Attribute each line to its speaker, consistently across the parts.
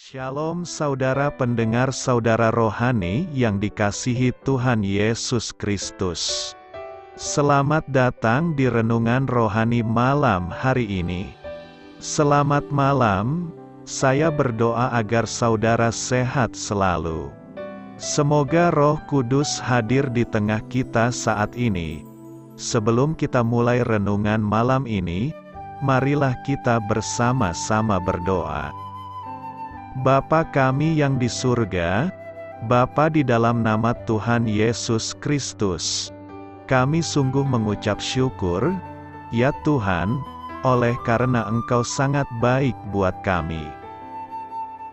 Speaker 1: Shalom saudara pendengar saudara rohani yang dikasihi Tuhan Yesus Kristus. Selamat datang di Renungan Rohani malam hari ini. Selamat malam, saya berdoa agar saudara sehat selalu. Semoga Roh Kudus hadir di tengah kita saat ini. Sebelum kita mulai renungan malam ini, marilah kita bersama-sama berdoa. Bapa kami yang di surga, Bapa di dalam nama Tuhan Yesus Kristus, kami sungguh mengucap syukur, ya Tuhan, oleh karena Engkau sangat baik buat kami.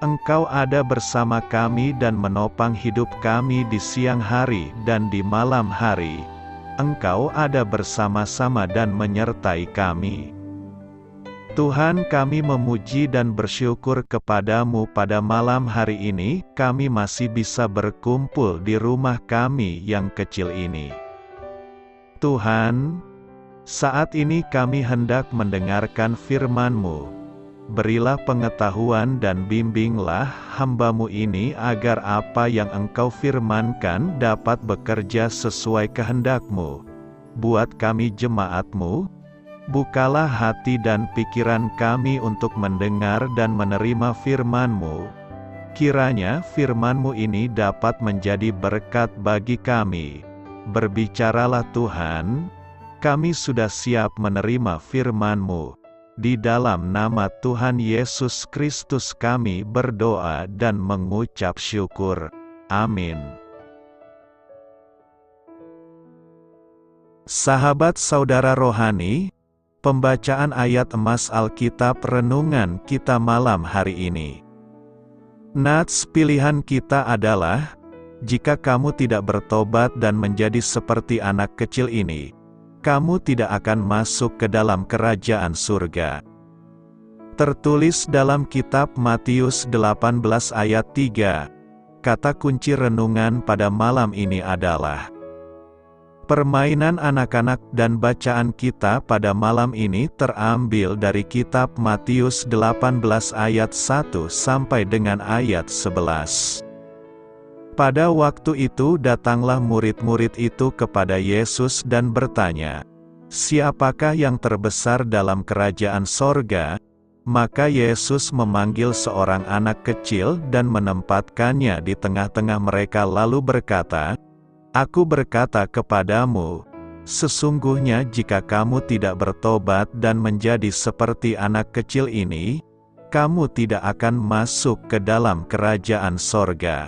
Speaker 1: Engkau ada bersama kami dan menopang hidup kami di siang hari dan di malam hari. Engkau ada bersama-sama dan menyertai kami. Tuhan, kami memuji dan bersyukur kepadamu pada malam hari ini, kami masih bisa berkumpul di rumah kami yang kecil ini. Tuhan, saat ini kami hendak mendengarkan firman-Mu. Berilah pengetahuan dan bimbinglah hamba-Mu ini agar apa yang Engkau firmankan dapat bekerja sesuai kehendak-Mu. Buat kami jemaat-Mu, bukalah hati dan pikiran kami untuk mendengar dan menerima firman-Mu. Kiranya firman-Mu ini dapat menjadi berkat bagi kami. Berbicaralah Tuhan, kami sudah siap menerima firman-Mu. Di dalam nama Tuhan Yesus Kristus kami berdoa dan mengucap syukur. Amin. Sahabat saudara rohani, pembacaan ayat emas Alkitab renungan kita malam hari ini. Nats pilihan kita adalah, jika kamu tidak bertobat dan menjadi seperti anak kecil ini, kamu tidak akan masuk ke dalam kerajaan surga. Tertulis dalam kitab Matius 18 ayat 3, kata kunci renungan pada malam ini adalah permainan anak-anak, dan bacaan kita pada malam ini terambil dari kitab Matius 18 ayat 1 sampai dengan ayat 11. Pada waktu itu datanglah murid-murid itu kepada Yesus dan bertanya, "Siapakah yang terbesar dalam kerajaan sorga?" Maka Yesus memanggil seorang anak kecil dan menempatkannya di tengah-tengah mereka lalu berkata, "Aku berkata kepadamu, sesungguhnya jika kamu tidak bertobat dan menjadi seperti anak kecil ini, kamu tidak akan masuk ke dalam kerajaan sorga.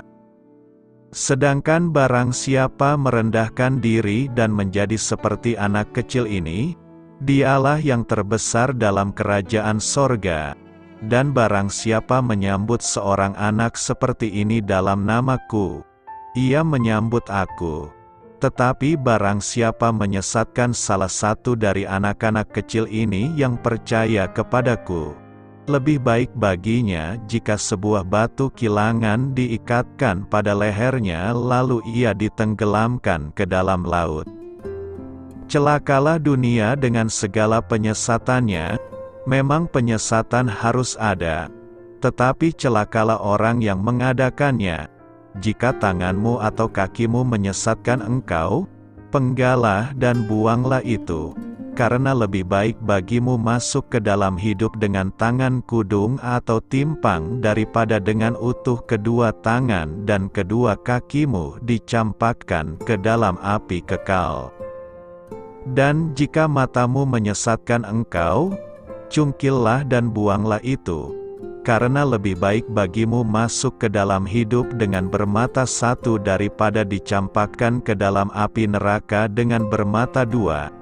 Speaker 1: Sedangkan barang siapa merendahkan diri dan menjadi seperti anak kecil ini, dialah yang terbesar dalam kerajaan sorga. Dan barang siapa menyambut seorang anak seperti ini dalam namaku, ia menyambut aku. Tetapi barang siapa menyesatkan salah satu dari anak-anak kecil ini yang percaya kepadaku, lebih baik baginya jika sebuah batu kilangan diikatkan pada lehernya lalu ia ditenggelamkan ke dalam laut. Celakalah dunia dengan segala penyesatannya. Memang penyesatan harus ada, tetapi celakalah orang yang mengadakannya. Jika tanganmu atau kakimu menyesatkan engkau, penggalah dan buanglah itu. Karena lebih baik bagimu masuk ke dalam hidup dengan tangan kudung atau timpang daripada dengan utuh kedua tangan dan kedua kakimu dicampakkan ke dalam api kekal. Dan jika matamu menyesatkan engkau, cungkillah dan buanglah itu. Karena lebih baik bagimu masuk ke dalam hidup dengan bermata satu daripada dicampakkan ke dalam api neraka dengan bermata dua.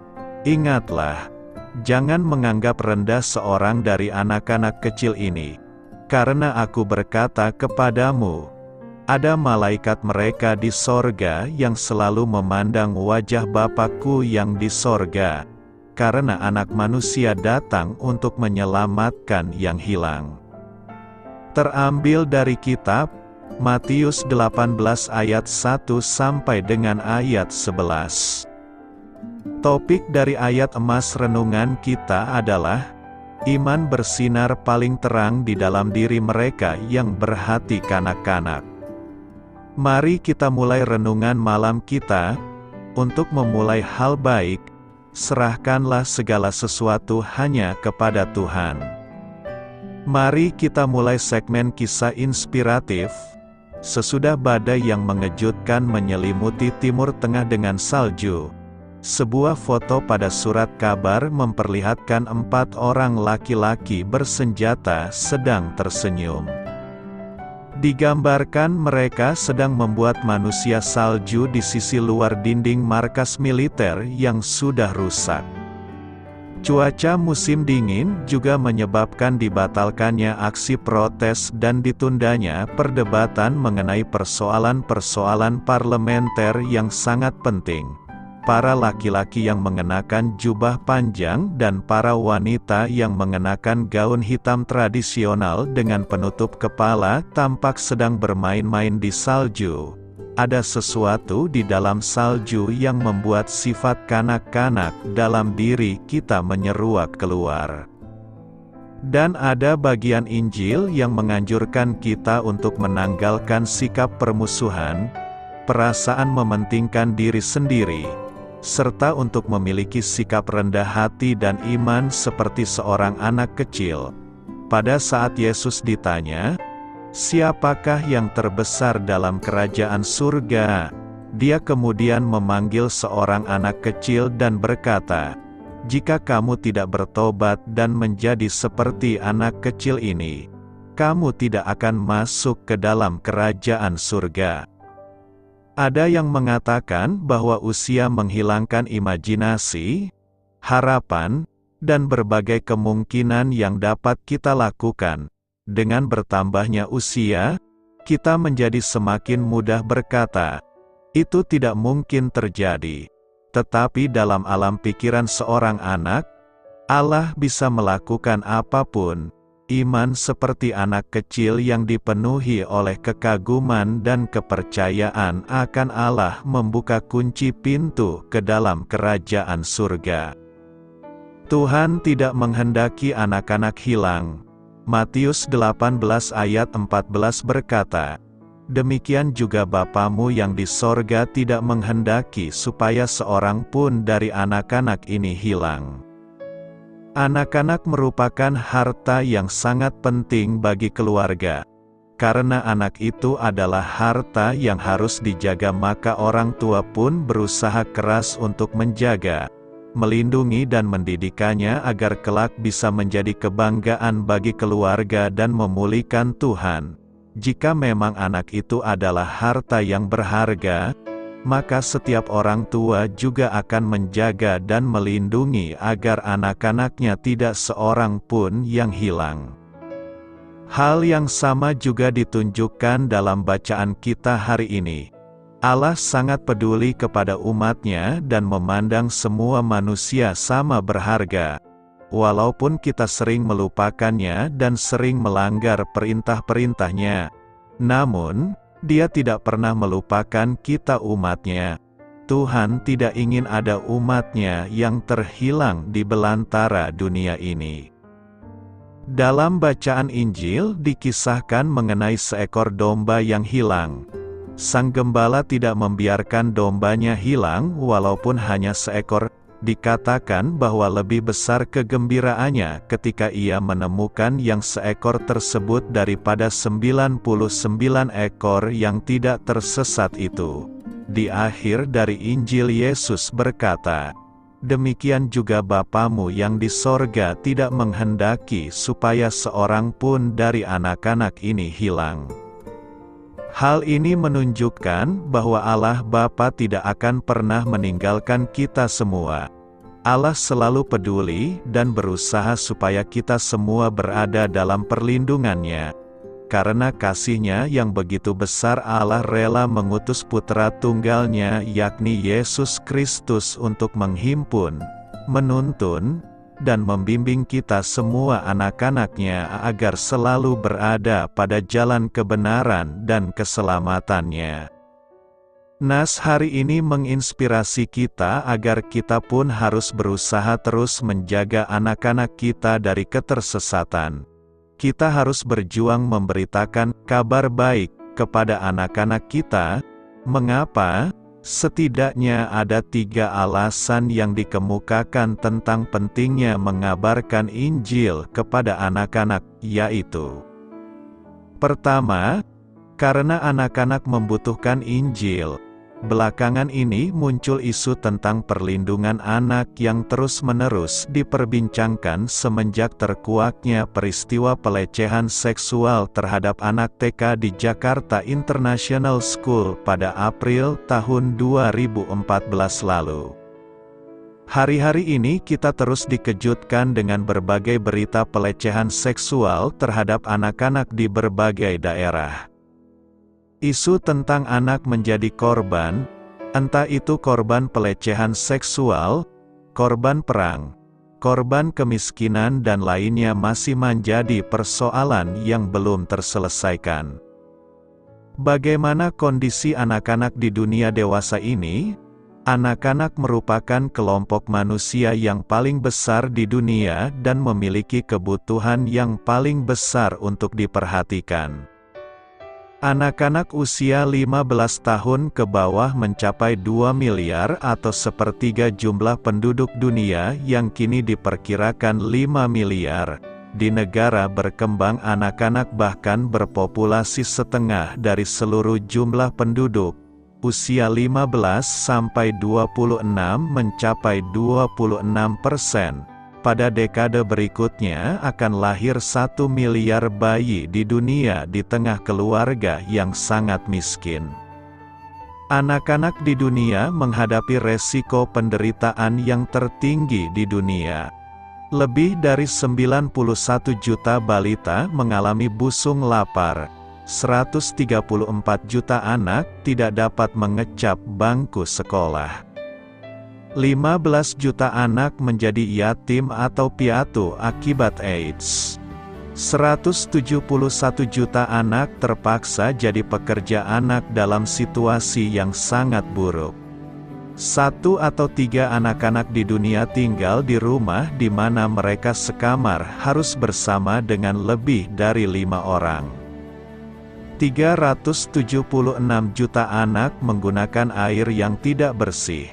Speaker 1: Ingatlah, jangan menganggap rendah seorang dari anak-anak kecil ini. Karena aku berkata kepadamu, ada malaikat mereka di sorga yang selalu memandang wajah Bapa-Ku yang di sorga. Karena anak manusia datang untuk menyelamatkan yang hilang. Terambil dari kitab Matius 18 ayat 1 sampai dengan ayat 11. Topik dari ayat emas renungan kita adalah iman bersinar paling terang di dalam diri mereka yang berhati kanak-kanak. Mari kita mulai renungan malam kita. Untuk memulai hal baik, serahkanlah segala sesuatu hanya kepada Tuhan. Mari kita mulai segmen kisah inspiratif. Sesudah badai yang mengejutkan menyelimuti Timur Tengah dengan salju, sebuah foto pada surat kabar memperlihatkan 4 orang laki-laki bersenjata sedang tersenyum. Digambarkan mereka sedang membuat manusia salju di sisi luar dinding markas militer yang sudah rusak. Cuaca musim dingin juga menyebabkan dibatalkannya aksi protes dan ditundanya perdebatan mengenai persoalan-persoalan parlementer yang sangat penting. Para laki-laki yang mengenakan jubah panjang dan para wanita yang mengenakan gaun hitam tradisional dengan penutup kepala tampak sedang bermain-main di salju. Ada sesuatu di dalam salju yang membuat sifat kanak-kanak dalam diri kita menyeruak keluar. Dan ada bagian Injil yang menganjurkan kita untuk menanggalkan sikap permusuhan, perasaan mementingkan diri sendiri, serta untuk memiliki sikap rendah hati dan iman seperti seorang anak kecil. Pada saat Yesus ditanya, "Siapakah yang terbesar dalam kerajaan surga?" Dia kemudian memanggil seorang anak kecil dan berkata, "Jika kamu tidak bertobat dan menjadi seperti anak kecil ini, kamu tidak akan masuk ke dalam kerajaan surga." Ada yang mengatakan bahwa usia menghilangkan imajinasi, harapan, dan berbagai kemungkinan yang dapat kita lakukan. Dengan bertambahnya usia, kita menjadi semakin mudah berkata, "Itu tidak mungkin terjadi." Tetapi dalam alam pikiran seorang anak, Allah bisa melakukan apapun. Iman seperti anak kecil yang dipenuhi oleh kekaguman dan kepercayaan akan Allah membuka kunci pintu ke dalam kerajaan surga. Tuhan tidak menghendaki anak-anak hilang. Matius 18 ayat 14 berkata, "Demikian juga Bapamu yang di sorga tidak menghendaki supaya seorang pun dari anak-anak ini hilang." Anak-anak merupakan harta yang sangat penting bagi keluarga. Karena anak itu adalah harta yang harus dijaga, maka orang tua pun berusaha keras untuk menjaga, melindungi dan mendidiknya agar kelak bisa menjadi kebanggaan bagi keluarga dan memulihkan Tuhan. Jika memang anak itu adalah harta yang berharga, maka setiap orang tua juga akan menjaga dan melindungi agar anak-anaknya tidak seorang pun yang hilang. Hal yang sama juga ditunjukkan dalam bacaan kita hari ini. Allah sangat peduli kepada umat-Nya dan memandang semua manusia sama berharga. Walaupun kita sering melupakannya dan sering melanggar perintah-perintah-Nya, namun Dia tidak pernah melupakan kita umat-Nya. Tuhan tidak ingin ada umat-Nya yang terhilang di belantara dunia ini. Dalam bacaan Injil dikisahkan mengenai seekor domba yang hilang. Sang gembala tidak membiarkan dombanya hilang walaupun hanya seekor. Dikatakan bahwa lebih besar kegembiraannya ketika ia menemukan yang seekor tersebut daripada 99 ekor yang tidak tersesat itu. Di akhir dari Injil Yesus berkata, "Demikian juga Bapamu yang di sorga tidak menghendaki supaya seorang pun dari anak-anak ini hilang." Hal ini menunjukkan bahwa Allah Bapa tidak akan pernah meninggalkan kita semua. Allah selalu peduli dan berusaha supaya kita semua berada dalam perlindungan-Nya. Karena kasih-Nya yang begitu besar, Allah rela mengutus Putra Tunggal-Nya yakni Yesus Kristus untuk menghimpun, menuntun, dan membimbing kita semua anak-anak-Nya agar selalu berada pada jalan kebenaran dan keselamatan-Nya. Nas hari ini menginspirasi kita agar kita pun harus berusaha terus menjaga anak-anak kita dari ketersesatan. Kita harus berjuang memberitakan kabar baik kepada anak-anak kita. Mengapa? Setidaknya ada 3 alasan yang dikemukakan tentang pentingnya mengabarkan Injil kepada anak-anak, yaitu: pertama, karena anak-anak membutuhkan Injil. Belakangan ini muncul isu tentang perlindungan anak yang terus-menerus diperbincangkan semenjak terkuaknya peristiwa pelecehan seksual terhadap anak TK di Jakarta International School pada April tahun 2014 lalu. Hari-hari ini kita terus dikejutkan dengan berbagai berita pelecehan seksual terhadap anak-anak di berbagai daerah. Isu tentang anak menjadi korban, entah itu korban pelecehan seksual, korban perang, korban kemiskinan dan lainnya, masih menjadi persoalan yang belum terselesaikan. Bagaimana kondisi anak-anak di dunia dewasa ini? Anak-anak merupakan kelompok manusia yang paling besar di dunia dan memiliki kebutuhan yang paling besar untuk diperhatikan. Anak-anak usia 15 tahun ke bawah mencapai 2 miliar atau sepertiga jumlah penduduk dunia yang kini diperkirakan 5 miliar. Di negara berkembang anak-anak bahkan berpopulasi setengah dari seluruh jumlah penduduk. Usia 15 sampai 26 mencapai 26%. Pada dekade berikutnya akan lahir 1 miliar bayi di dunia di tengah keluarga yang sangat miskin. Anak-anak di dunia menghadapi resiko penderitaan yang tertinggi di dunia. Lebih dari 91 juta balita mengalami busung lapar. 134 juta anak tidak dapat mengecap bangku sekolah. 15 juta anak menjadi yatim atau piatu akibat AIDS. 171 juta anak terpaksa jadi pekerja anak dalam situasi yang sangat buruk. 1 atau 3 anak-anak di dunia tinggal di rumah di mana mereka sekamar harus bersama dengan lebih dari 5 orang. 376 juta anak menggunakan air yang tidak bersih.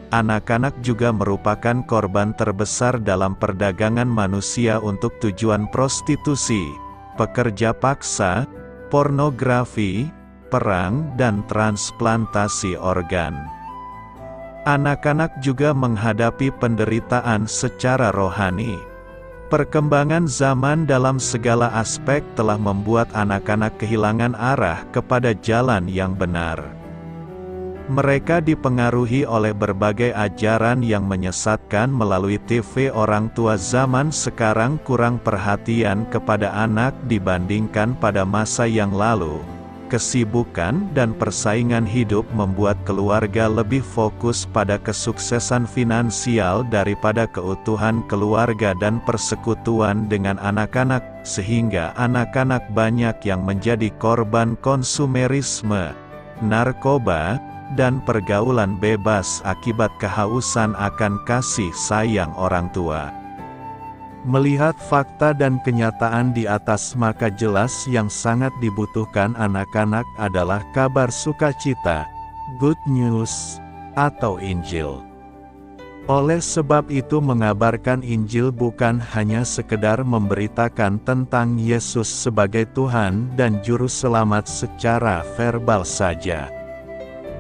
Speaker 1: Anak-anak juga merupakan korban terbesar dalam perdagangan manusia untuk tujuan prostitusi, pekerja paksa, pornografi, perang dan transplantasi organ. Anak-anak juga menghadapi penderitaan secara rohani. Perkembangan zaman dalam segala aspek telah membuat anak-anak kehilangan arah kepada jalan yang benar. Mereka dipengaruhi oleh berbagai ajaran yang menyesatkan melalui TV. Orang tua zaman sekarang kurang perhatian kepada anak dibandingkan pada masa yang lalu. Kesibukan dan persaingan hidup membuat keluarga lebih fokus pada kesuksesan finansial daripada keutuhan keluarga dan persekutuan dengan anak-anak, sehingga anak-anak banyak yang menjadi korban konsumerisme, narkoba, dan pergaulan bebas akibat kehausan akan kasih sayang orang tua. Melihat fakta dan kenyataan di atas, maka jelas yang sangat dibutuhkan anak-anak adalah kabar sukacita, good news, atau Injil. Oleh sebab itu mengabarkan Injil bukan hanya sekedar memberitakan tentang Yesus sebagai Tuhan dan Juru Selamat secara verbal saja.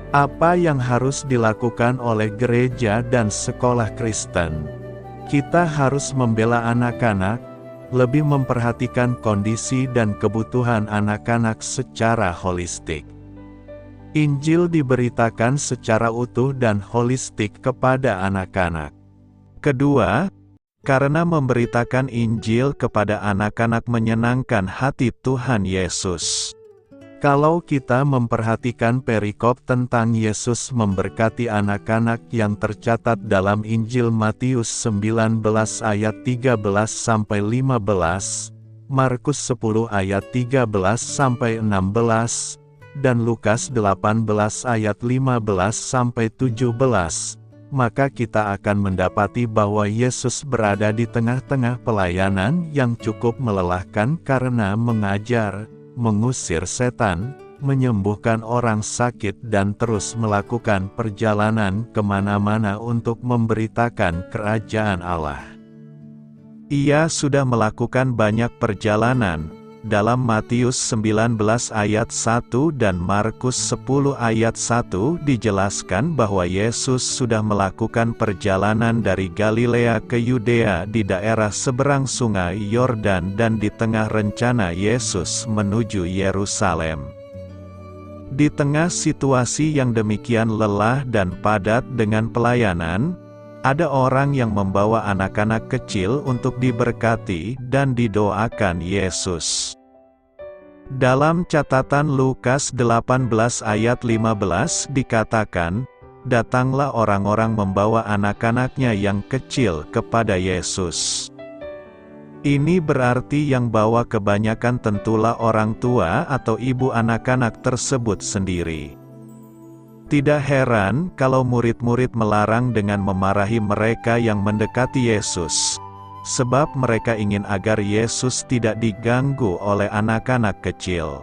Speaker 1: Apa yang harus dilakukan oleh gereja dan sekolah Kristen? Kita harus membela anak-anak, lebih memperhatikan kondisi dan kebutuhan anak-anak secara holistik. Injil diberitakan secara utuh dan holistik kepada anak-anak. Kedua, karena memberitakan Injil kepada anak-anak menyenangkan hati Tuhan Yesus. Kalau kita memperhatikan perikop tentang Yesus memberkati anak-anak yang tercatat dalam Injil Matius 19 ayat 13-15, Markus 10 ayat 13-16, dan Lukas 18 ayat 15-17, maka kita akan mendapati bahwa Yesus berada di tengah-tengah pelayanan yang cukup melelahkan karena mengajar, mengusir setan, menyembuhkan orang sakit dan terus melakukan perjalanan kemana-mana untuk memberitakan kerajaan Allah. Ia sudah melakukan banyak perjalanan. Dalam Matius 19 ayat 1 dan Markus 10 ayat 1 dijelaskan bahwa Yesus sudah melakukan perjalanan dari Galilea ke Yudea di daerah seberang sungai Yordan dan di tengah rencana Yesus menuju Yerusalem. Di tengah situasi yang demikian lelah dan padat dengan pelayanan, ada orang yang membawa anak-anak kecil untuk diberkati dan didoakan Yesus. Dalam catatan Lukas 18 ayat 15 dikatakan, "Datanglah orang-orang membawa anak-anaknya yang kecil kepada Yesus." Ini berarti yang bawa kebanyakan tentulah orang tua atau ibu anak-anak tersebut sendiri. Tidak heran kalau murid-murid melarang dengan memarahi mereka yang mendekati Yesus, sebab mereka ingin agar Yesus tidak diganggu oleh anak-anak kecil.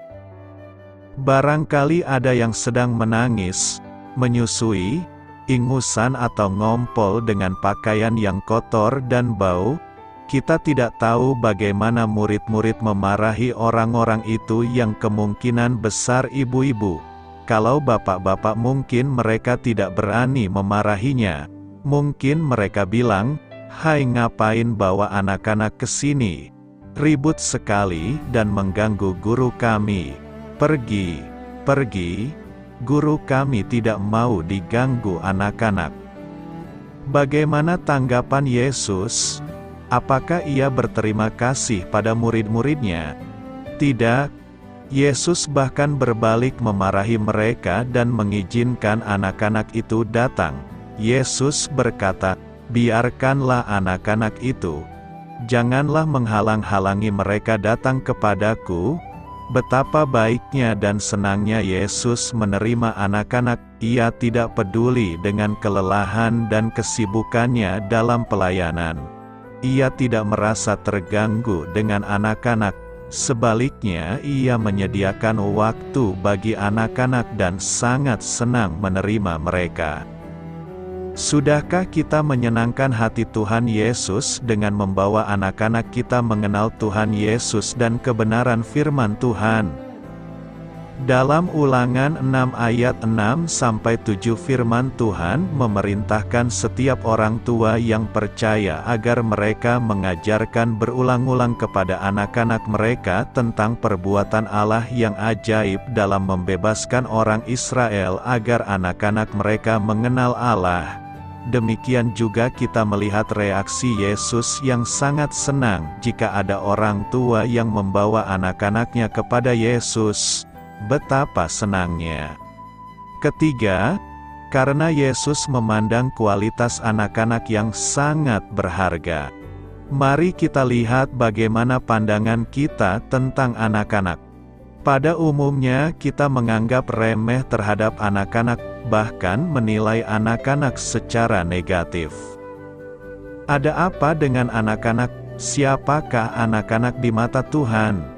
Speaker 1: Barangkali ada yang sedang menangis, menyusui, ingusan atau ngompol dengan pakaian yang kotor dan bau. Kita tidak tahu bagaimana murid-murid memarahi orang-orang itu yang kemungkinan besar ibu-ibu. Kalau bapak-bapak mungkin mereka tidak berani memarahinya. Mungkin mereka bilang, "Hai, ngapain bawa anak-anak ke sini? Ribut sekali dan mengganggu guru kami. Pergi, pergi." Guru kami tidak mau diganggu anak-anak. Bagaimana tanggapan Yesus? Apakah ia berterima kasih pada murid-muridnya? Tidak. Yesus bahkan berbalik memarahi mereka dan mengizinkan anak-anak itu datang. Yesus berkata, "Biarkanlah anak-anak itu. Janganlah menghalang-halangi mereka datang kepadaku." Betapa baiknya dan senangnya Yesus menerima anak-anak. Ia tidak peduli dengan kelelahan dan kesibukannya dalam pelayanan. Ia tidak merasa terganggu dengan anak-anak. Sebaliknya, ia menyediakan waktu bagi anak-anak dan sangat senang menerima mereka. Sudahkah kita menyenangkan hati Tuhan Yesus dengan membawa anak-anak kita mengenal Tuhan Yesus dan kebenaran firman Tuhan? Dalam Ulangan 6 ayat 6-7 firman Tuhan memerintahkan setiap orang tua yang percaya agar mereka mengajarkan berulang-ulang kepada anak-anak mereka tentang perbuatan Allah yang ajaib dalam membebaskan orang Israel agar anak-anak mereka mengenal Allah. Demikian juga kita melihat reaksi Yesus yang sangat senang jika ada orang tua yang membawa anak-anaknya kepada Yesus. Betapa senangnya. Ketiga, karena Yesus memandang kualitas anak-anak yang sangat berharga. Mari kita lihat bagaimana pandangan kita tentang anak-anak. Pada umumnya kita menganggap remeh terhadap anak-anak, bahkan menilai anak-anak secara negatif. Ada apa dengan anak-anak? Siapakah anak-anak di mata Tuhan?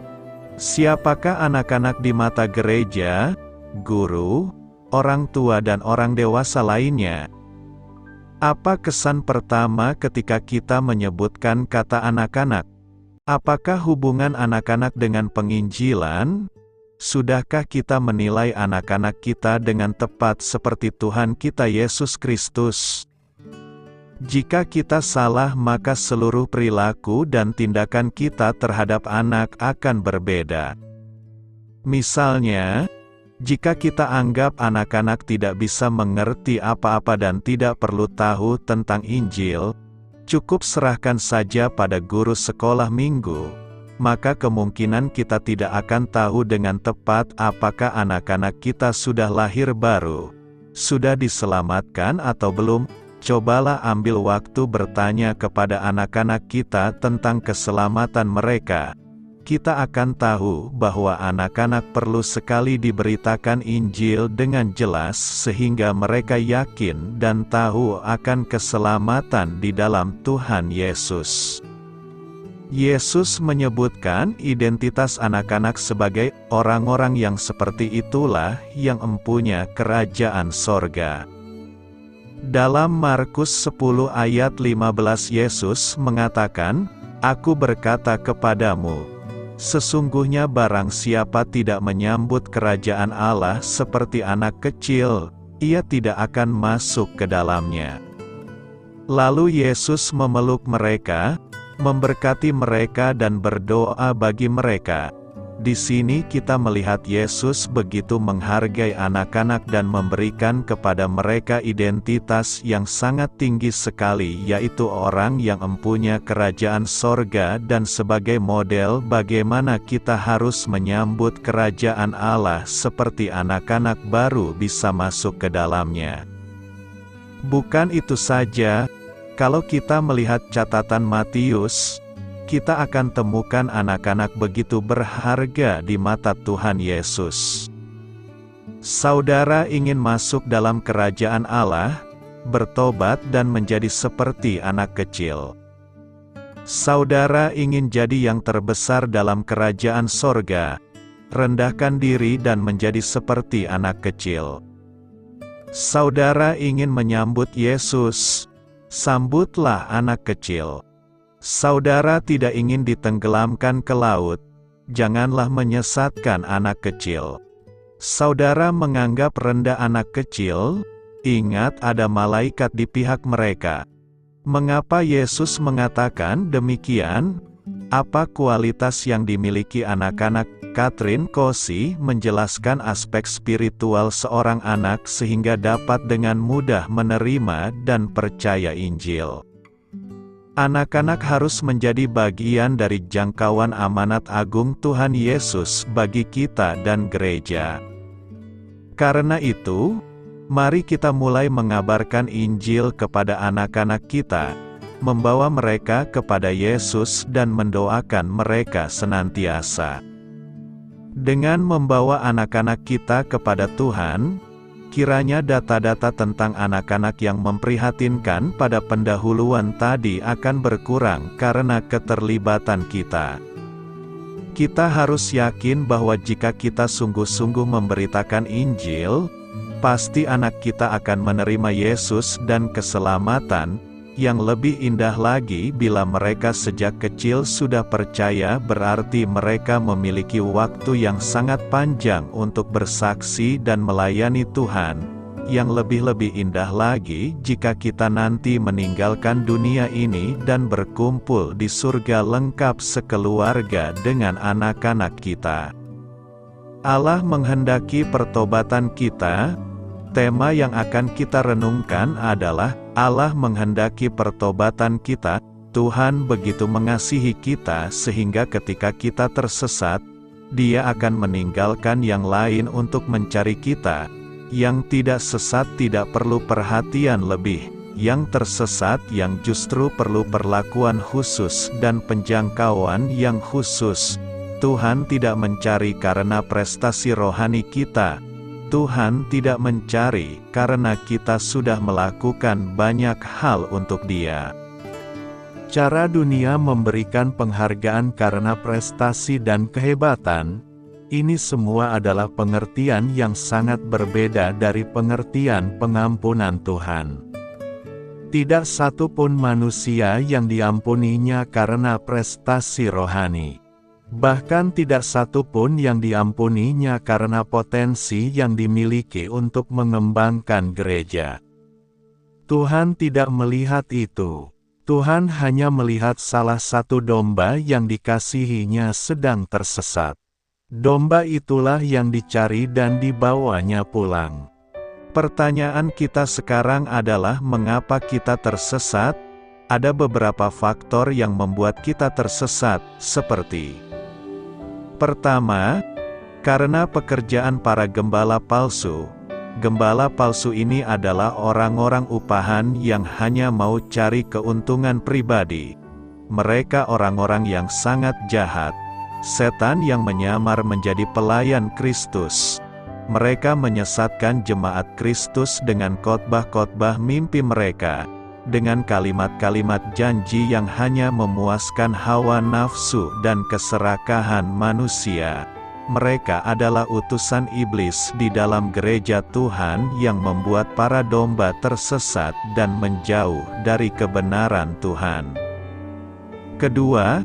Speaker 1: Siapakah anak-anak di mata gereja, guru, orang tua dan orang dewasa lainnya? Apa kesan pertama ketika kita menyebutkan kata anak-anak? Apakah hubungan anak-anak dengan penginjilan? Sudahkah kita menilai anak-anak kita dengan tepat seperti Tuhan kita Yesus Kristus? Jika kita salah, maka seluruh perilaku dan tindakan kita terhadap anak akan berbeda. Misalnya, jika kita anggap anak-anak tidak bisa mengerti apa-apa dan tidak perlu tahu tentang Injil, cukup serahkan saja pada guru sekolah minggu, maka kemungkinan kita tidak akan tahu dengan tepat apakah anak-anak kita sudah lahir baru, sudah diselamatkan atau belum. Cobalah ambil waktu bertanya kepada anak-anak kita tentang keselamatan mereka. kita akan tahu bahwa anak-anak perlu sekali diberitakan Injil dengan jelas sehingga mereka yakin dan tahu akan keselamatan di dalam Tuhan Yesus. Yesus menyebutkan identitas anak-anak sebagai orang-orang yang seperti itulah yang empunya kerajaan sorga. Dalam Markus 10 ayat 15 Yesus mengatakan, "Aku berkata kepadamu, sesungguhnya barang siapa tidak menyambut kerajaan Allah seperti anak kecil, ia tidak akan masuk ke dalamnya." Lalu Yesus memeluk mereka, memberkati mereka dan berdoa bagi mereka. Di sini kita melihat Yesus begitu menghargai anak-anak dan memberikan kepada mereka identitas yang sangat tinggi sekali, yaitu orang yang empunya kerajaan sorga, dan sebagai model bagaimana kita harus menyambut kerajaan Allah seperti anak-anak baru bisa masuk ke dalamnya. Bukan itu saja, kalau kita melihat catatan Matius, kita akan temukan anak-anak begitu berharga di mata Tuhan Yesus. Saudara ingin masuk dalam kerajaan Allah, bertobat dan menjadi seperti anak kecil. Saudara ingin jadi yang terbesar dalam kerajaan sorga, rendahkan diri dan menjadi seperti anak kecil. Saudara ingin menyambut Yesus, sambutlah anak kecil. Saudara tidak ingin ditenggelamkan ke laut, janganlah menyesatkan anak kecil. Saudara menganggap rendah anak kecil, ingat ada malaikat di pihak mereka. Mengapa Yesus mengatakan demikian? Apa kualitas yang dimiliki anak-anak? Catherine Caussy menjelaskan aspek spiritual seorang anak sehingga dapat dengan mudah menerima dan percaya Injil. Anak-anak harus menjadi bagian dari jangkauan amanat agung Tuhan Yesus bagi kita dan gereja. Karena itu, mari kita mulai mengabarkan Injil kepada anak-anak kita, membawa mereka kepada Yesus dan mendoakan mereka senantiasa. Dengan membawa anak-anak kita kepada Tuhan, kiranya data-data tentang anak-anak yang memprihatinkan pada pendahuluan tadi akan berkurang karena keterlibatan kita. Kita harus yakin bahwa jika kita sungguh-sungguh memberitakan Injil, pasti anak kita akan menerima Yesus dan keselamatan. Yang lebih indah lagi, bila mereka sejak kecil sudah percaya, berarti mereka memiliki waktu yang sangat panjang untuk bersaksi dan melayani Tuhan. Yang lebih-lebih indah lagi, jika kita nanti meninggalkan dunia ini dan berkumpul di surga lengkap sekeluarga dengan anak-anak kita. Allah menghendaki pertobatan kita. Tema yang akan kita renungkan adalah Allah menghendaki pertobatan kita. Tuhan begitu mengasihi kita sehingga ketika kita tersesat, Dia akan meninggalkan yang lain untuk mencari kita. Yang tidak sesat tidak perlu perhatian lebih, yang tersesat yang justru perlu perlakuan khusus dan penjangkauan yang khusus. Tuhan tidak mencari karena prestasi rohani kita. Tuhan tidak mencari karena kita sudah melakukan banyak hal untuk Dia. Cara dunia memberikan penghargaan karena prestasi dan kehebatan, ini semua adalah pengertian yang sangat berbeda dari pengertian pengampunan Tuhan. Tidak satu pun manusia yang diampuninya karena prestasi rohani. Bahkan tidak satu pun yang diampuninya karena potensi yang dimiliki untuk mengembangkan gereja. Tuhan tidak melihat itu. Tuhan hanya melihat salah satu domba yang dikasihinya sedang tersesat. Domba itulah yang dicari dan dibawanya pulang. Pertanyaan kita sekarang adalah mengapa kita tersesat? Ada beberapa faktor yang membuat kita tersesat, seperti: pertama, karena pekerjaan para gembala palsu. Gembala palsu ini adalah orang-orang upahan yang hanya mau cari keuntungan pribadi. Mereka orang-orang yang sangat jahat. setan yang menyamar menjadi pelayan Kristus. Mereka menyesatkan jemaat Kristus dengan khotbah-khotbah mimpi mereka, dengan kalimat-kalimat janji yang hanya memuaskan hawa nafsu dan keserakahan manusia. Mereka adalah utusan iblis di dalam gereja Tuhan yang membuat para domba tersesat dan menjauh dari kebenaran Tuhan. Kedua,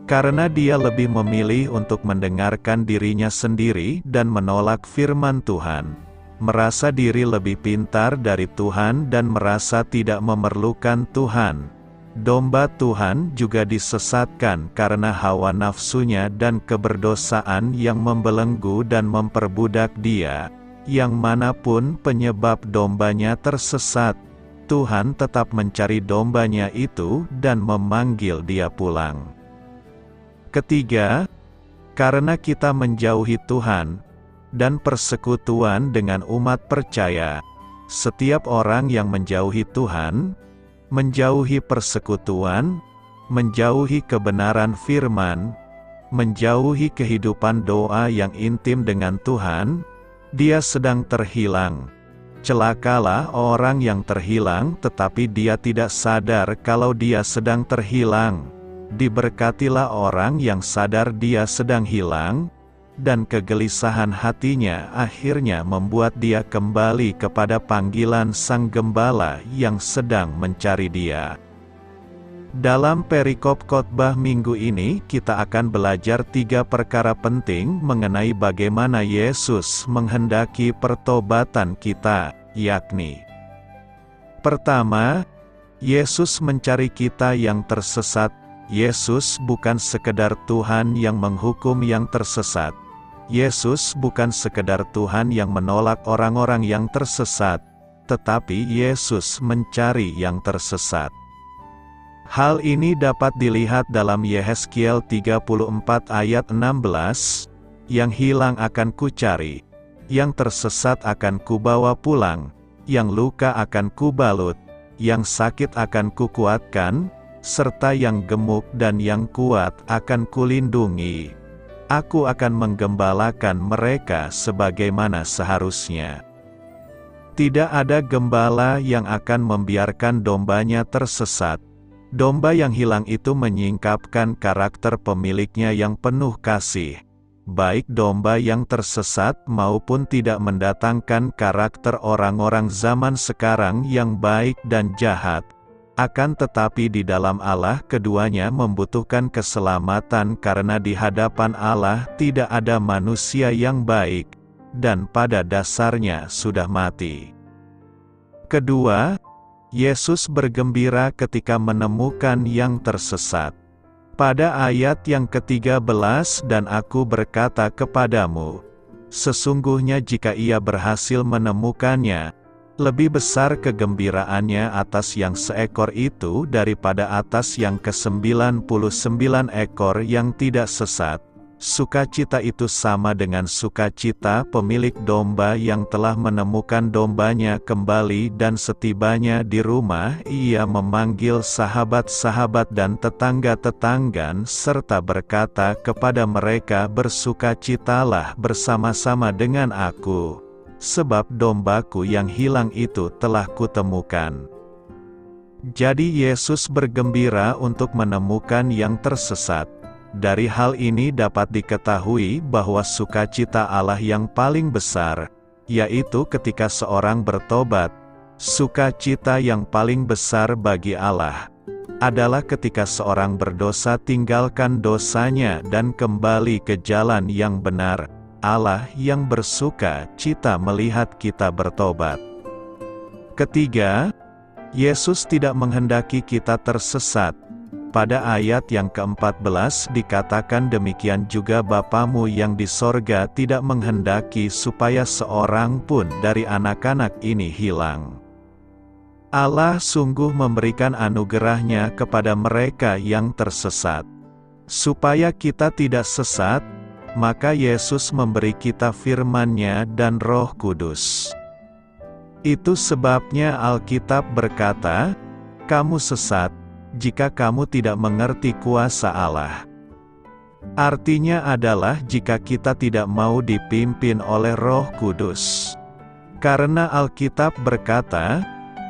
Speaker 1: karena dia lebih memilih untuk mendengarkan dirinya sendiri dan menolak firman Tuhan, merasa diri lebih pintar dari Tuhan dan merasa tidak memerlukan Tuhan. Domba Tuhan juga disesatkan karena hawa nafsunya dan keberdosaan yang membelenggu dan memperbudak dia. Yang manapun penyebab dombanya tersesat, Tuhan tetap mencari dombanya itu dan memanggil dia pulang. Ketiga, karena kita menjauhi Tuhan dan persekutuan dengan umat percaya, setiap orang yang menjauhi Tuhan, menjauhi persekutuan, menjauhi kebenaran firman, menjauhi kehidupan doa yang intim dengan Tuhan, dia sedang terhilang. Celakalah orang yang terhilang tetapi dia tidak sadar kalau dia sedang terhilang. Diberkatilah orang yang sadar dia sedang hilang, dan kegelisahan hatinya akhirnya membuat dia kembali kepada panggilan Sang Gembala yang sedang mencari dia. Dalam perikop khotbah minggu ini kita akan belajar 3 perkara penting mengenai bagaimana Yesus menghendaki pertobatan kita, yakni: pertama, Yesus mencari kita yang tersesat. Yesus bukan sekedar Tuhan yang menghukum yang tersesat. Yesus bukan sekedar Tuhan yang menolak orang-orang yang tersesat, tetapi Yesus mencari yang tersesat. Hal ini dapat dilihat dalam Yehezkiel 34 ayat 16, "Yang hilang akan kucari, yang tersesat akan kubawa pulang, yang luka akan kubalut, yang sakit akan kukuatkan, serta yang gemuk dan yang kuat akan kulindungi. Aku akan menggembalakan mereka sebagaimana seharusnya." Tidak ada gembala yang akan membiarkan dombanya tersesat. Domba yang hilang itu menyingkapkan karakter pemiliknya yang penuh kasih. Baik domba yang tersesat maupun tidak mendatangkan karakter orang-orang zaman sekarang yang baik dan jahat. Akan tetapi di dalam Allah keduanya membutuhkan keselamatan karena di hadapan Allah tidak ada manusia yang baik, dan pada dasarnya sudah mati. Kedua, Yesus bergembira ketika menemukan yang tersesat. Pada ayat yang ke-13, "Dan aku berkata kepadamu, sesungguhnya jika ia berhasil menemukannya, lebih besar kegembiraannya atas yang seekor itu daripada atas yang ke-99 ekor yang tidak sesat." Sukacita itu sama dengan sukacita pemilik domba yang telah menemukan dombanya kembali, dan setibanya di rumah ia memanggil sahabat-sahabat dan tetangga-tetangga serta berkata kepada mereka, "Bersukacitalah bersama-sama dengan aku, sebab dombaku yang hilang itu telah kutemukan." Jadi Yesus bergembira untuk menemukan yang tersesat. Dari hal ini dapat diketahui bahwa sukacita Allah yang paling besar, yaitu ketika seorang bertobat. Sukacita yang paling besar bagi Allah adalah ketika seorang berdosa tinggalkan dosanya dan kembali ke jalan yang benar. Allah yang bersuka cita melihat kita bertobat. Ketiga, Yesus tidak menghendaki kita tersesat. Pada ayat yang ke-14 dikatakan demikian juga Bapamu yang di sorga tidak menghendaki supaya seorang pun dari anak-anak ini hilang. Allah sungguh memberikan anugerahnya kepada mereka yang tersesat. Supaya kita tidak sesat, maka Yesus memberi kita firman-Nya dan Roh Kudus. Itu sebabnya Alkitab berkata, "Kamu sesat jika kamu tidak mengerti kuasa Allah." Artinya adalah jika kita tidak mau dipimpin oleh Roh Kudus. Karena Alkitab berkata,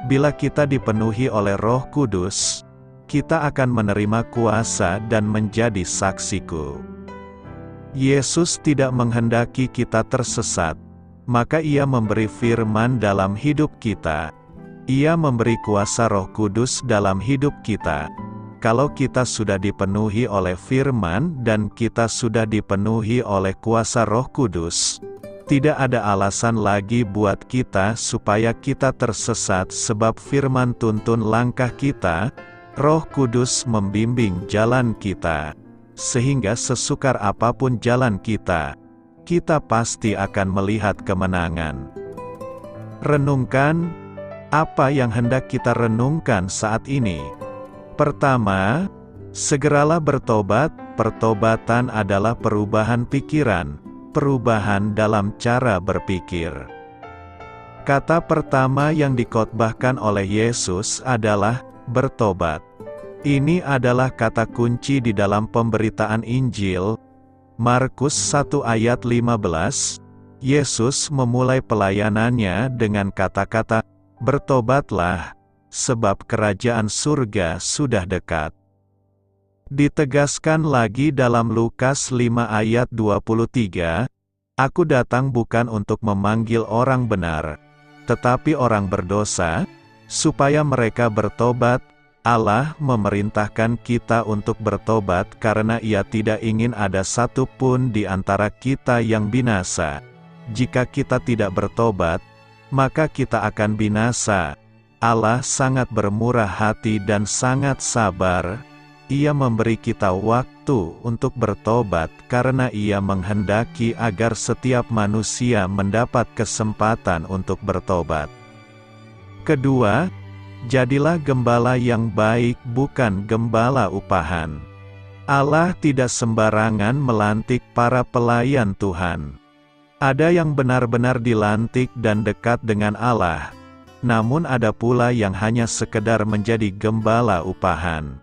Speaker 1: bila kita dipenuhi oleh Roh Kudus, kita akan menerima kuasa dan menjadi saksiku. Yesus tidak menghendaki kita tersesat, maka Ia memberi firman dalam hidup kita. Ia memberi kuasa Roh Kudus dalam hidup kita. Kalau kita sudah dipenuhi oleh firman dan kita sudah dipenuhi oleh kuasa Roh Kudus, tidak ada alasan lagi buat kita supaya kita tersesat sebab firman tuntun langkah kita, Roh Kudus membimbing jalan kita. Sehingga sesukar apapun jalan kita pasti akan melihat kemenangan. Renungkan, apa yang hendak kita renungkan saat ini? Pertama, segeralah bertobat. Pertobatan adalah perubahan pikiran, perubahan dalam cara berpikir. Kata pertama yang dikhotbahkan oleh Yesus adalah bertobat. Ini adalah kata kunci di dalam pemberitaan Injil. Markus 1 ayat 15, Yesus memulai pelayanannya dengan kata-kata, "Bertobatlah, sebab kerajaan surga sudah dekat." Ditegaskan lagi dalam Lukas 5 ayat 23, "Aku datang bukan untuk memanggil orang benar, tetapi orang berdosa, supaya mereka bertobat." Allah memerintahkan kita untuk bertobat karena Ia tidak ingin ada satu pun di antara kita yang binasa. Jika kita tidak bertobat, maka kita akan binasa. Allah sangat bermurah hati dan sangat sabar. Ia memberi kita waktu untuk bertobat karena Ia menghendaki agar setiap manusia mendapat kesempatan untuk bertobat. Kedua, jadilah gembala yang baik, bukan gembala upahan. Allah tidak sembarangan melantik para pelayan Tuhan. Ada yang benar-benar dilantik dan dekat dengan Allah, namun ada pula yang hanya sekedar menjadi gembala upahan.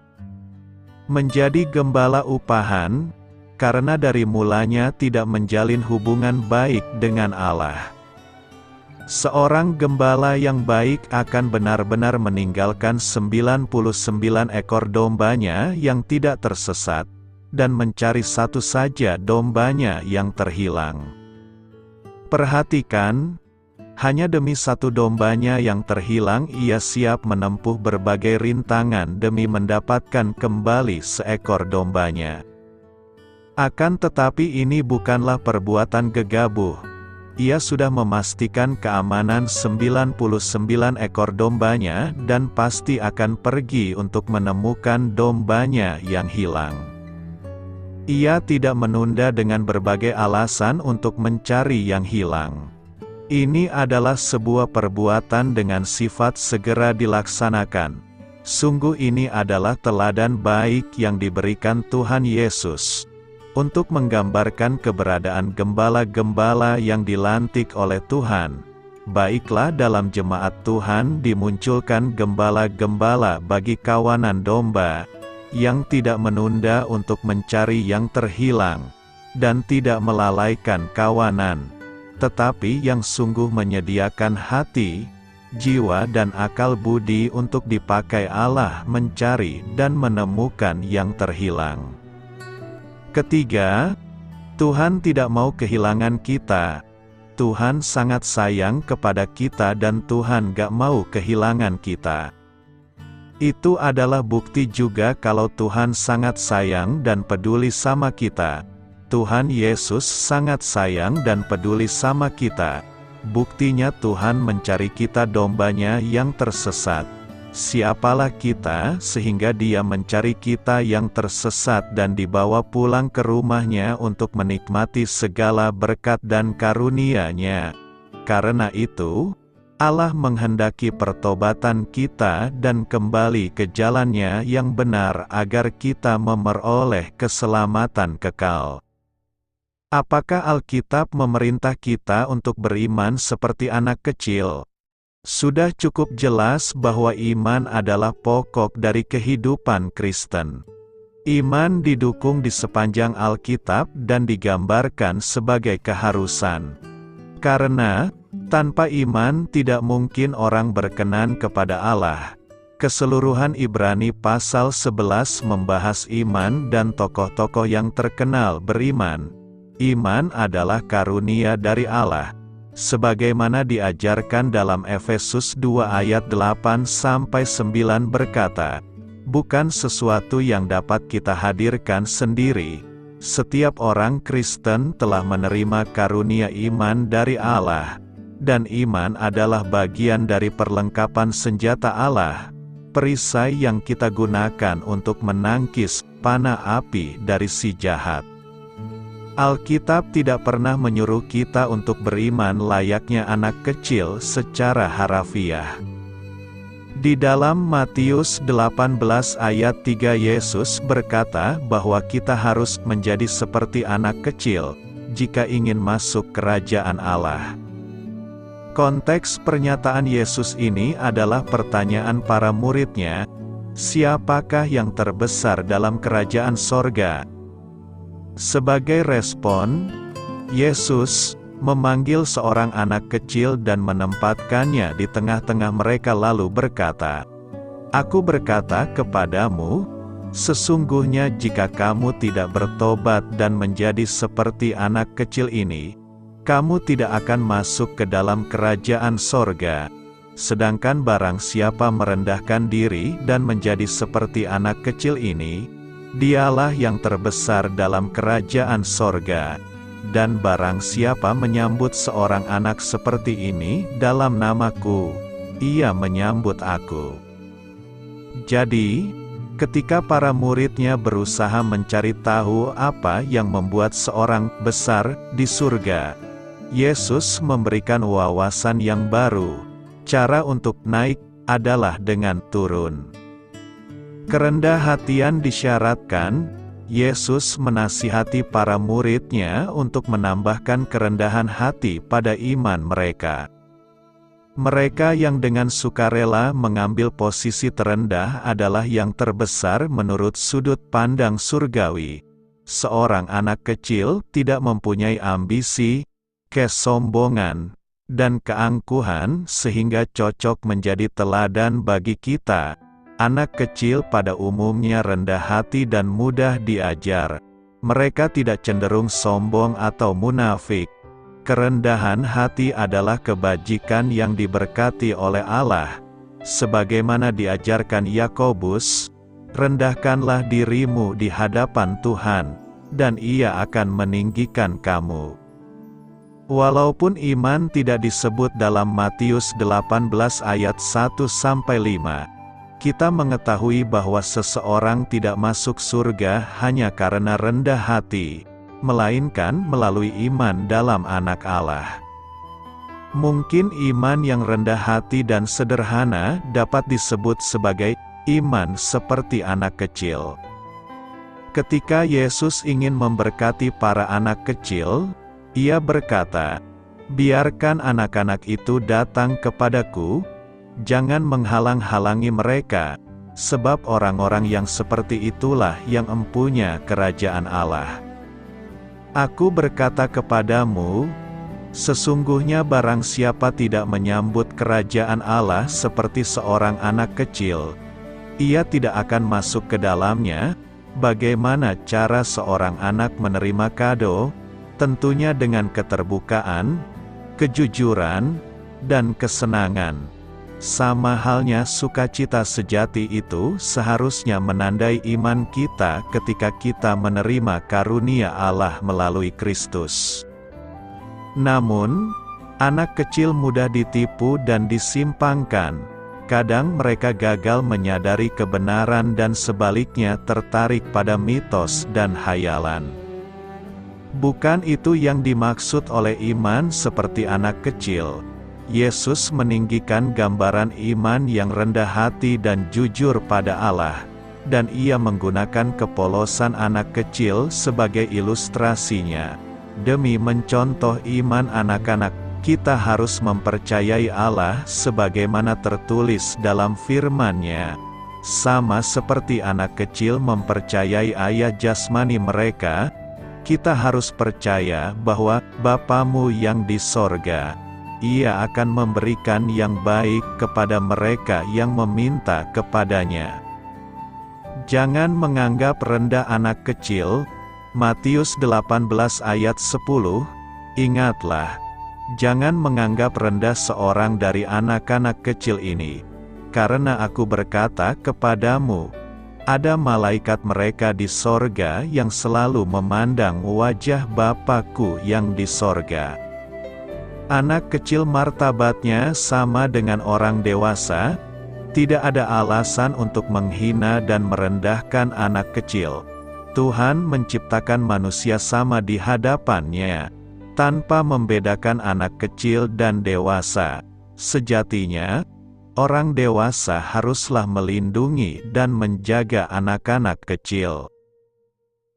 Speaker 1: Menjadi gembala upahan, karena dari mulanya tidak menjalin hubungan baik dengan Allah. Seorang gembala yang baik akan benar-benar meninggalkan 99 ekor dombanya yang tidak tersesat, dan mencari satu saja dombanya yang terhilang. Perhatikan, hanya demi satu dombanya yang terhilang ia siap menempuh berbagai rintangan demi mendapatkan kembali seekor dombanya. Akan tetapi ini bukanlah perbuatan gegabah. Ia sudah memastikan keamanan 99 ekor dombanya dan pasti akan pergi untuk menemukan dombanya yang hilang. Ia tidak menunda dengan berbagai alasan untuk mencari yang hilang. Ini adalah sebuah perbuatan dengan sifat segera dilaksanakan. Sungguh ini adalah teladan baik yang diberikan Tuhan Yesus untuk menggambarkan keberadaan gembala-gembala yang dilantik oleh Tuhan. Baiklah, dalam jemaat Tuhan dimunculkan gembala-gembala bagi kawanan domba, yang tidak menunda untuk mencari yang terhilang, dan tidak melalaikan kawanan, tetapi yang sungguh menyediakan hati, jiwa dan akal budi untuk dipakai Allah mencari dan menemukan yang terhilang. Ketiga, Tuhan tidak mau kehilangan kita. Tuhan sangat sayang kepada kita dan Tuhan gak mau kehilangan kita. Itu adalah bukti juga kalau Tuhan sangat sayang dan peduli sama kita. Tuhan Yesus sangat sayang dan peduli sama kita. Buktinya Tuhan mencari kita dombanya yang tersesat. Siapalah kita sehingga Dia mencari kita yang tersesat dan dibawa pulang ke rumahnya untuk menikmati segala berkat dan karunia-Nya. Karena itu, Allah menghendaki pertobatan kita dan kembali ke jalannya yang benar agar kita memperoleh keselamatan kekal. Apakah Alkitab memerintah kita untuk beriman seperti anak kecil? Sudah cukup jelas bahwa iman adalah pokok dari kehidupan Kristen. Iman didukung di sepanjang Alkitab dan digambarkan sebagai keharusan. Karena, tanpa iman tidak mungkin orang berkenan kepada Allah. Keseluruhan Ibrani pasal 11 membahas iman dan tokoh-tokoh yang terkenal beriman. Iman adalah karunia dari Allah. Sebagaimana diajarkan dalam Efesus 2 ayat 8-9 berkata, bukan sesuatu yang dapat kita hadirkan sendiri. Setiap orang Kristen telah menerima karunia iman dari Allah. Dan iman adalah bagian dari perlengkapan senjata Allah. Perisai yang kita gunakan untuk menangkis panah api dari si jahat. Alkitab tidak pernah menyuruh kita untuk beriman layaknya anak kecil secara harafiah. Di dalam Matius 18 ayat 3 Yesus berkata bahwa kita harus menjadi seperti anak kecil, jika ingin masuk kerajaan Allah. Konteks pernyataan Yesus ini adalah pertanyaan para muridnya, siapakah yang terbesar dalam kerajaan sorga? Sebagai respon, Yesus memanggil seorang anak kecil dan menempatkannya di tengah-tengah mereka lalu berkata, Aku berkata kepadamu, sesungguhnya jika kamu tidak bertobat dan menjadi seperti anak kecil ini, kamu tidak akan masuk ke dalam kerajaan sorga. Sedangkan barang siapa merendahkan diri dan menjadi seperti anak kecil ini, dialah yang terbesar dalam kerajaan sorga. Dan barang siapa menyambut seorang anak seperti ini dalam namaku, ia menyambut aku. Jadi, ketika para muridnya berusaha mencari tahu apa yang membuat seorang besar di surga, Yesus memberikan wawasan yang baru. Cara untuk naik adalah dengan turun. Kerendah hatian disyaratkan. Yesus menasihati para muridnya untuk menambahkan kerendahan hati pada iman mereka. Mereka yang dengan sukarela mengambil posisi terendah adalah yang terbesar menurut sudut pandang surgawi. Seorang anak kecil tidak mempunyai ambisi, kesombongan, dan keangkuhan sehingga cocok menjadi teladan bagi kita. Anak kecil pada umumnya rendah hati dan mudah diajar. Mereka tidak cenderung sombong atau munafik. Kerendahan hati adalah kebajikan yang diberkati oleh Allah. Sebagaimana diajarkan Yakobus, rendahkanlah dirimu di hadapan Tuhan, dan Ia akan meninggikan kamu. Walaupun iman tidak disebut dalam Matius 18 ayat 1-5, kita mengetahui bahwa seseorang tidak masuk surga hanya karena rendah hati, melainkan melalui iman dalam Anak Allah. Mungkin iman yang rendah hati dan sederhana dapat disebut sebagai iman seperti anak kecil. Ketika Yesus ingin memberkati para anak kecil, Ia berkata, "Biarkan anak-anak itu datang kepadaku, jangan menghalang-halangi mereka, sebab orang-orang yang seperti itulah yang empunya kerajaan Allah. Aku berkata kepadamu, sesungguhnya barang siapa tidak menyambut kerajaan Allah seperti seorang anak kecil, ia tidak akan masuk ke dalamnya." Bagaimana cara seorang anak menerima kado? Tentunya dengan keterbukaan, kejujuran, dan kesenangan. Sama halnya sukacita sejati itu seharusnya menandai iman kita ketika kita menerima karunia Allah melalui Kristus. Namun, anak kecil mudah ditipu dan disimpangkan. Kadang mereka gagal menyadari kebenaran dan sebaliknya tertarik pada mitos dan hayalan. Bukan itu yang dimaksud oleh iman seperti anak kecil. Yesus meninggikan gambaran iman yang rendah hati dan jujur pada Allah, dan Ia menggunakan kepolosan anak kecil sebagai ilustrasinya. Demi mencontoh iman anak-anak, kita harus mempercayai Allah sebagaimana tertulis dalam firman-Nya. sama seperti anak kecil mempercayai ayah jasmani mereka, kita harus percaya bahwa Bapamu yang di sorga, Ia akan memberikan yang baik kepada mereka yang meminta kepadanya. Jangan menganggap rendah anak kecil. Matius 18 ayat 10, ingatlah, jangan menganggap rendah seorang dari anak-anak kecil ini, karena aku berkata kepadamu, ada malaikat mereka di sorga yang selalu memandang wajah Bapa-Ku yang di sorga. Anak kecil martabatnya sama dengan orang dewasa. Tidak ada alasan untuk menghina dan merendahkan anak kecil. Tuhan menciptakan manusia sama di hadapan-Nya, tanpa membedakan anak kecil dan dewasa. Sejatinya, orang dewasa haruslah melindungi dan menjaga anak-anak kecil.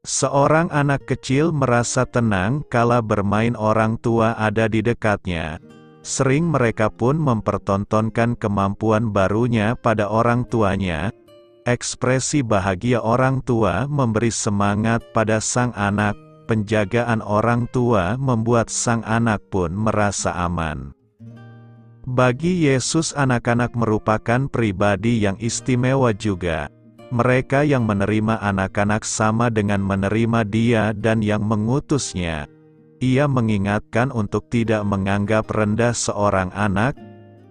Speaker 1: Seorang anak kecil merasa tenang kala bermain orang tua ada di dekatnya. Sering mereka pun mempertontonkan kemampuan barunya pada orang tuanya. Ekspresi bahagia orang tua memberi semangat pada sang anak. Penjagaan orang tua membuat sang anak pun merasa aman. Bagi Yesus, anak-anak merupakan pribadi yang istimewa juga. Mereka yang menerima anak-anak sama dengan menerima Dia dan yang mengutusnya. Ia mengingatkan untuk tidak menganggap rendah seorang anak.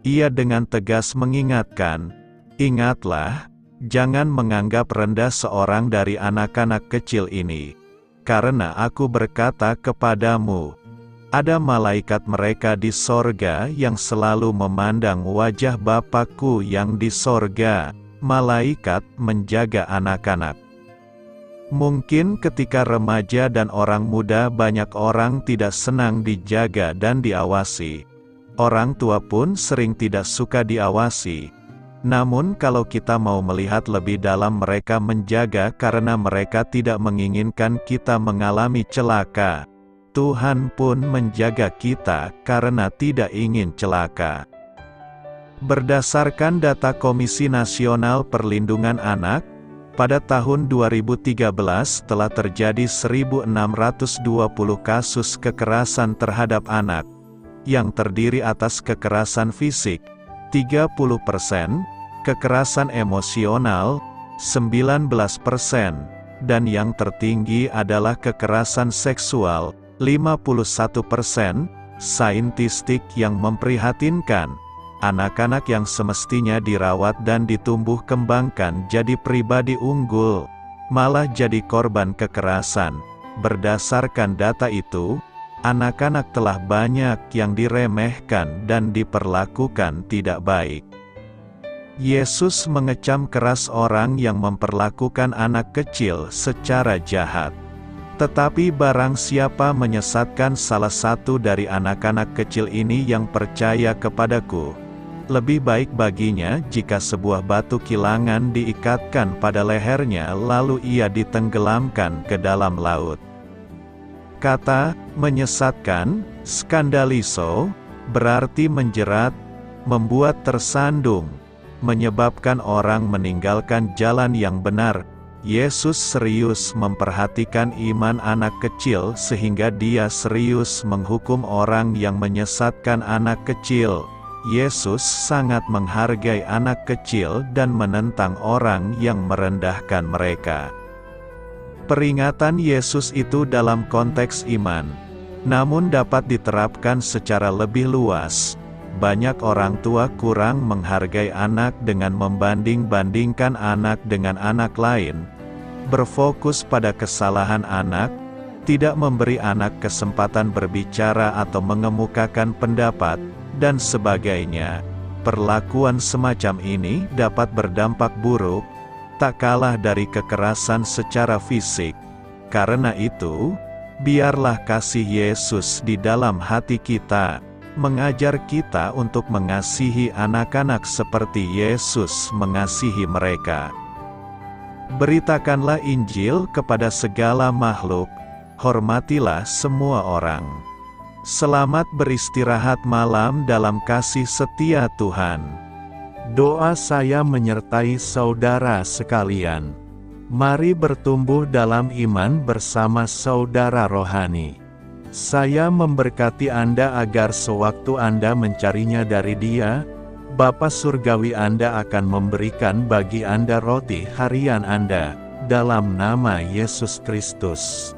Speaker 1: Ia dengan tegas mengingatkan, ingatlah, jangan menganggap rendah seorang dari anak-anak kecil ini. Karena aku berkata kepadamu, ada malaikat mereka di sorga yang selalu memandang wajah Bapa-Ku yang di sorga. Malaikat menjaga anak-anak. Mungkin ketika remaja dan orang muda banyak orang tidak senang dijaga dan diawasi. Orang tua pun sering tidak suka diawasi. Namun kalau kita mau melihat lebih dalam, mereka menjaga karena mereka tidak menginginkan kita mengalami celaka. Tuhan pun menjaga kita karena tidak ingin celaka. Berdasarkan data Komisi Nasional Perlindungan Anak, pada tahun 2013 telah terjadi 1.620 kasus kekerasan terhadap anak, yang terdiri atas kekerasan fisik, 30%, kekerasan emosional, 19%, dan yang tertinggi adalah kekerasan seksual, 51%. Saintistik yang memprihatinkan. Anak-anak yang semestinya dirawat dan ditumbuh kembangkan jadi pribadi unggul, malah jadi korban kekerasan. Berdasarkan data itu, anak-anak telah banyak yang diremehkan dan diperlakukan tidak baik. Yesus mengecam keras orang yang memperlakukan anak kecil secara jahat. Tetapi barang siapa menyesatkan salah satu dari anak-anak kecil ini yang percaya kepadaku, lebih baik baginya jika sebuah batu kilangan diikatkan pada lehernya lalu ia ditenggelamkan ke dalam laut. Kata menyesatkan, skandalizo, berarti menjerat, membuat tersandung, menyebabkan orang meninggalkan jalan yang benar. Yesus serius memperhatikan iman anak kecil sehingga Dia serius menghukum orang yang menyesatkan anak kecil. Yesus sangat menghargai anak kecil dan menentang orang yang merendahkan mereka. Peringatan Yesus itu dalam konteks iman, namun dapat diterapkan secara lebih luas. Banyak orang tua kurang menghargai anak dengan membanding-bandingkan anak dengan anak lain, berfokus pada kesalahan anak, tidak memberi anak kesempatan berbicara atau mengemukakan pendapat, dan sebagainya. Perlakuan semacam ini dapat berdampak buruk, tak kalah dari kekerasan secara fisik. Karena itu, biarlah kasih Yesus di dalam hati kita mengajar kita untuk mengasihi anak-anak seperti Yesus mengasihi mereka. Beritakanlah Injil kepada segala makhluk, hormatilah semua orang. Selamat beristirahat malam dalam kasih setia Tuhan. Doa saya menyertai saudara sekalian. Mari bertumbuh dalam iman bersama saudara rohani. Saya memberkati Anda agar sewaktu Anda mencarinya dari Dia, Bapa Surgawi Anda akan memberikan bagi Anda roti harian Anda, dalam nama Yesus Kristus.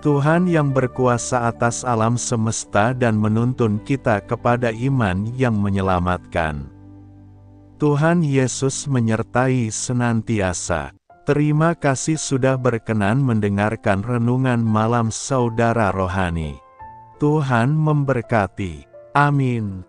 Speaker 1: Tuhan yang berkuasa atas alam semesta dan menuntun kita kepada iman yang menyelamatkan. Tuhan Yesus menyertai senantiasa. Terima kasih sudah berkenan mendengarkan renungan malam saudara rohani. Tuhan memberkati. Amin.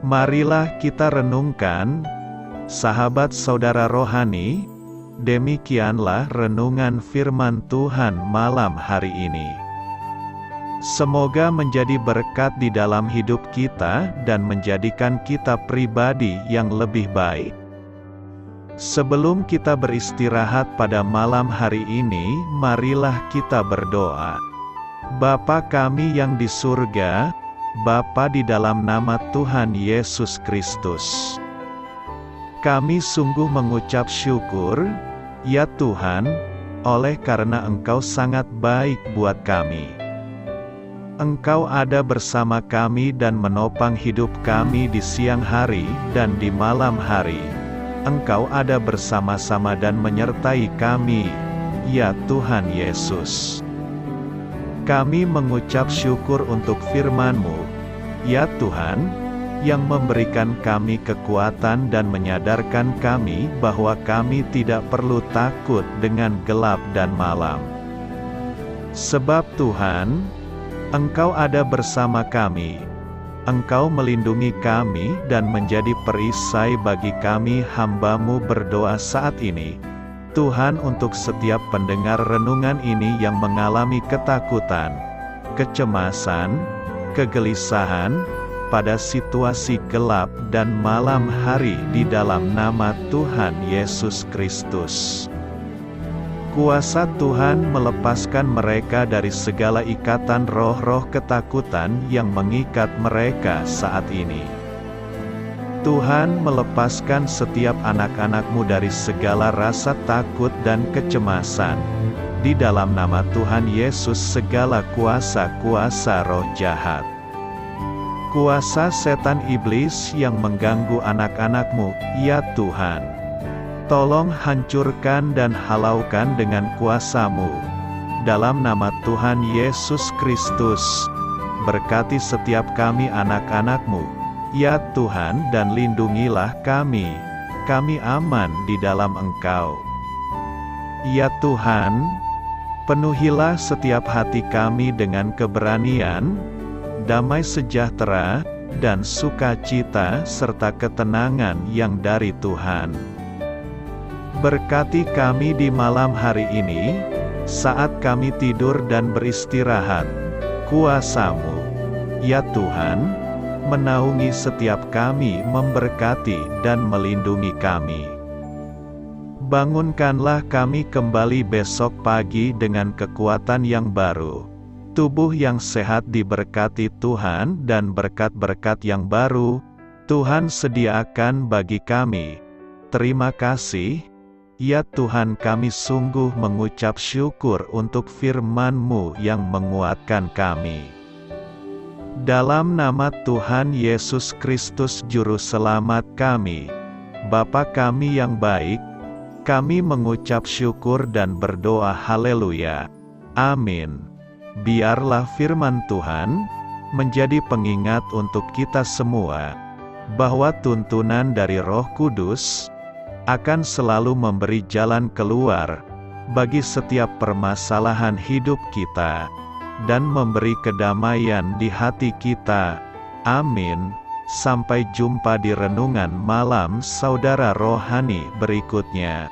Speaker 1: Marilah kita renungkan, sahabat saudara rohani, demikianlah renungan firman Tuhan malam hari ini. Semoga menjadi berkat di dalam hidup kita dan menjadikan kita pribadi yang lebih baik. Sebelum kita beristirahat pada malam hari ini, marilah kita berdoa. Bapa kami yang di surga, Bapa di dalam nama Tuhan Yesus Kristus, kami sungguh mengucap syukur, ya Tuhan, oleh karena Engkau sangat baik buat kami. Engkau ada bersama kami dan menopang hidup kami di siang hari dan di malam hari. Engkau ada bersama-sama dan menyertai kami, ya Tuhan Yesus. Kami mengucap syukur untuk firman-Mu, ya Tuhan, yang memberikan kami kekuatan dan menyadarkan kami bahwa kami tidak perlu takut dengan gelap dan malam. Sebab Tuhan, Engkau ada bersama kami. Engkau melindungi kami dan menjadi perisai bagi kami hamba-Mu berdoa saat ini. Tuhan, untuk setiap pendengar renungan ini yang mengalami ketakutan, kecemasan, kegelisahan, pada situasi gelap dan malam hari di dalam nama Tuhan Yesus Kristus. Kuasa Tuhan melepaskan mereka dari segala ikatan roh-roh ketakutan yang mengikat mereka saat ini. Tuhan melepaskan setiap anak-anak-Mu dari segala rasa takut dan kecemasan. Di dalam nama Tuhan Yesus segala kuasa-kuasa roh jahat, kuasa setan iblis yang mengganggu anak-anak-Mu, ya Tuhan, tolong hancurkan dan halaukan dengan kuasa-Mu. Dalam nama Tuhan Yesus Kristus, berkati setiap kami anak-anak-Mu, ya Tuhan, dan lindungilah kami aman di dalam Engkau. Ya Tuhan, penuhilah setiap hati kami dengan keberanian, damai sejahtera, dan sukacita serta ketenangan yang dari Tuhan. Berkati kami di malam hari ini, saat kami tidur dan beristirahat. Kuasa-Mu, ya Tuhan, menaungi setiap kami, memberkati dan melindungi kami. Bangunkanlah kami kembali besok pagi dengan kekuatan yang baru, tubuh yang sehat diberkati Tuhan, dan berkat-berkat yang baru Tuhan sediakan bagi kami. Terima kasih, ya Tuhan, kami sungguh mengucap syukur untuk firman-Mu yang menguatkan kami. Dalam nama Tuhan Yesus Kristus Juru Selamat kami, Bapa kami yang baik, kami mengucap syukur dan berdoa haleluya. Amin. Biarlah firman Tuhan menjadi pengingat untuk kita semua, bahwa tuntunan dari Roh Kudus akan selalu memberi jalan keluar bagi setiap permasalahan hidup kita, dan memberi kedamaian di hati kita. Amin. Sampai jumpa di renungan malam saudara rohani berikutnya.